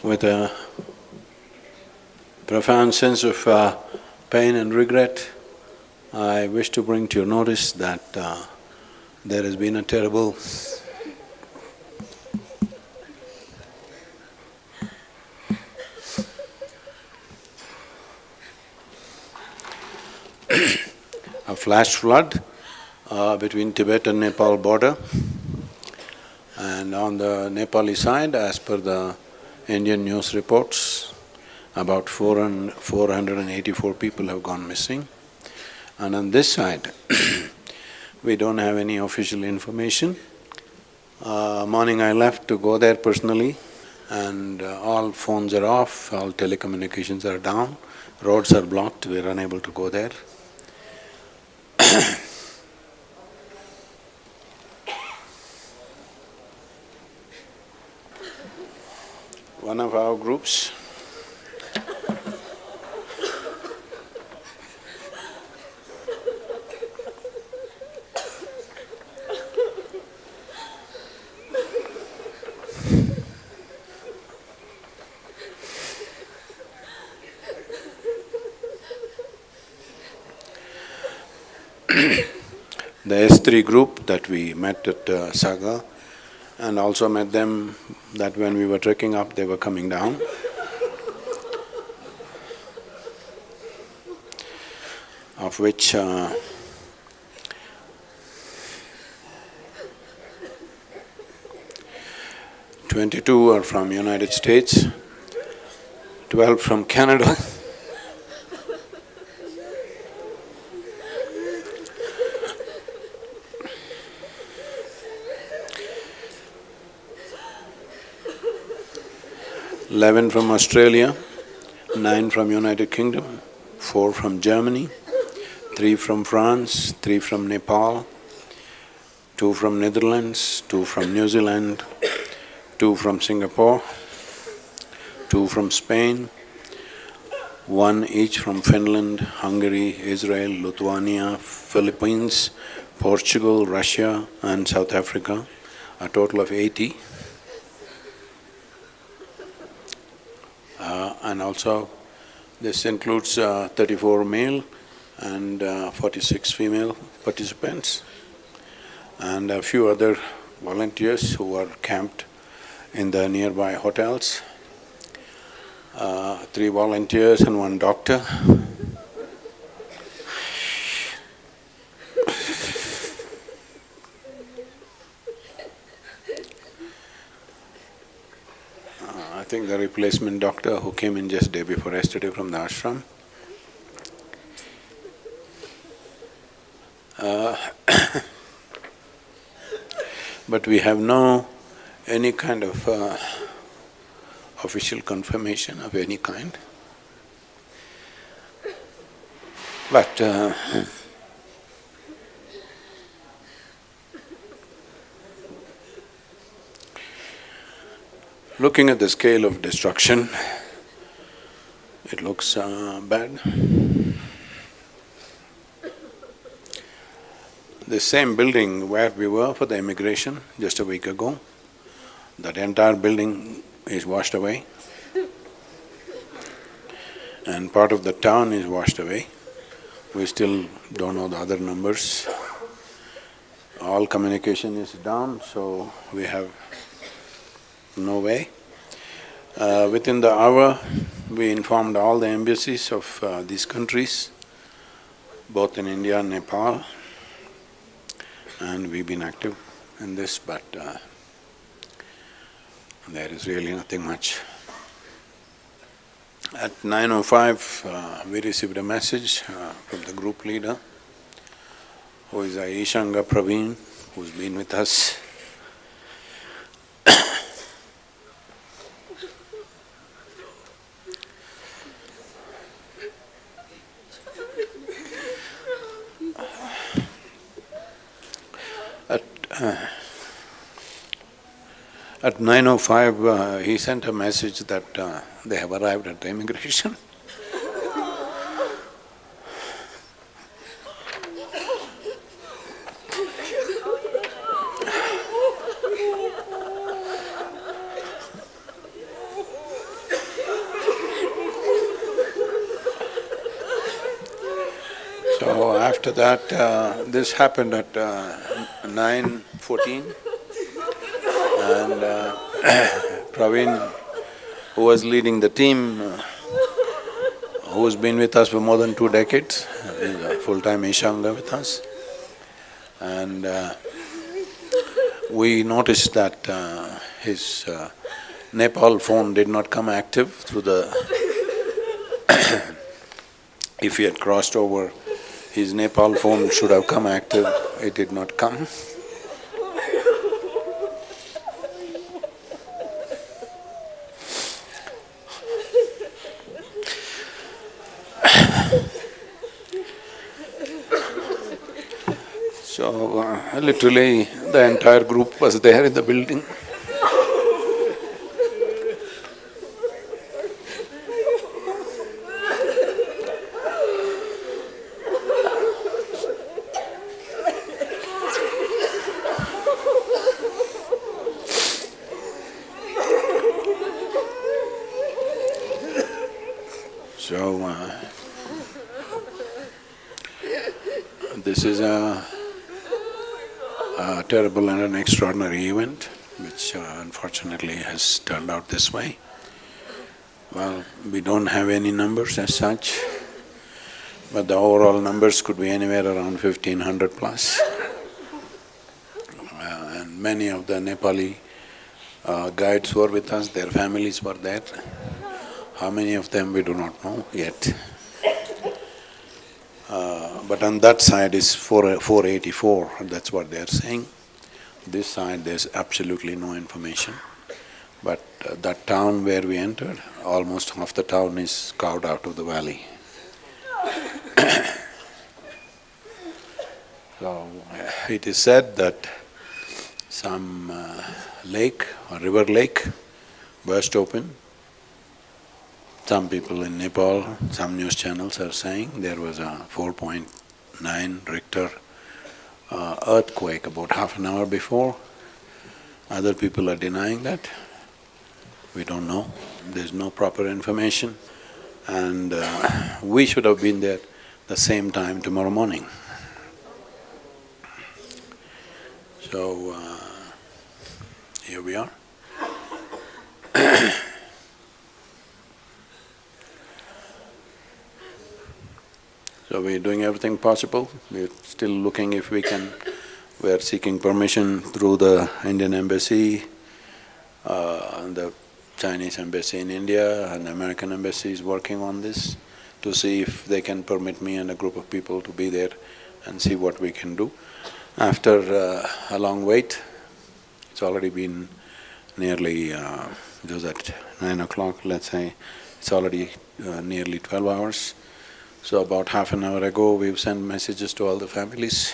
With a profound sense of pain and regret, I wish to bring to your notice that there has been a terrible a flash flood between Tibet and Nepal border. And on the Nepali side, as per the Indian news reports, about 484 people have gone missing. And on this side, we don't have any official information. Morning I left to go there personally, and all phones are off, all telecommunications are down, roads are blocked, we're unable to go there. One of our groups the S3 group that we met at Saga, and also met them that when we were trekking up, they were coming down. Of which 22 are from United States, 12 from Canada, $11 from Australia, 9 from United Kingdom, 4 from Germany, 3 from France, 3 from Nepal, 2 from Netherlands, 2 from New Zealand, 2 from Singapore, 2 from Spain, 1 each from Finland, Hungary, Israel, Lithuania, Philippines, Portugal, Russia and South Africa, a total of 80. And also this includes 34 male and 46 female participants, and a few other volunteers who are camped in the nearby hotels. 3 volunteers and 1 doctor. I think the replacement doctor who came in just day before yesterday from the ashram. But we have no any kind of official confirmation of any kind. But looking at the scale of destruction, it looks bad. The same building where we were for the immigration just a week ago, that entire building is washed away, and part of the town is washed away. We still don't know the other numbers. All communication is down, so we have no way. Within the hour, we informed all the embassies of these countries, both in India and Nepal, and we've been active in this, but there is really nothing much. At 9:05, we received a message from the group leader, who is Ishanga Praveen, who's been with us. At 9:05, he sent a message that they have arrived at the immigration. after that, this happened at 9:14, and Praveen, who was leading the team, who's been with us for more than 2 decades, is a full-time Ishanga with us. And we noticed that his Nepal phone did not come active through the… If he had crossed over, his Nepal phone should have come active, it did not come. So literally the entire group was there in the building. So this is a terrible and an extraordinary event, which unfortunately has turned out this way. Well, we don't have any numbers as such, but the overall numbers could be anywhere around 1,500 plus. And many of the Nepali guides were with us, their families were there. How many of them we do not know yet. But on that side is 484, that's what they are saying. This side there's absolutely no information. But that town where we entered, almost half the town is carved out of the valley. So it is said that some lake or river lake burst open. Some people in Nepal, some news channels are saying there was a 4.9 Richter earthquake about half an hour before. Other people are denying that. We don't know, there's no proper information. And we should have been there the same time tomorrow morning. So here we are. So we're doing everything possible. We're still looking if we can… We are seeking permission through the Indian Embassy, the Chinese Embassy in India, and the American Embassy is working on this to see if they can permit me and a group of people to be there and see what we can do. After a long wait, it's already been nearly… it was at 9 o'clock, let's say, it's already nearly 12 hours. So about half an hour ago, we've sent messages to all the families